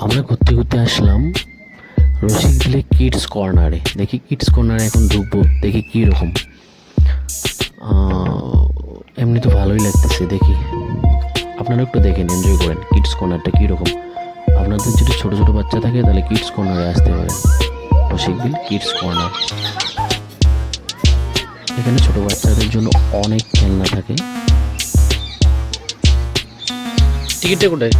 আমরা ঘুরতে ঘুরতে আসলাম রসিকবিলে কিডস কর্নারে। দেখি কিডস কর্নারে এখন ঢুকবো, দেখি কীরকম। এমনি তো ভালোই লাগতেছে, দেখি আপনারা একটু দেখেন, এনজয় করেন কিডস কর্নারটা কীরকম। আপনাদের যদি ছোটো ছোটো বাচ্চা থাকে তাহলে কিডস কর্নারে আসতে পারেন। রসিকবিল কিডস কর্নার, এখানে ছোটো বাচ্চাদের জন্য অনেক খেলনা থাকে। টিকিটটা কোথায়?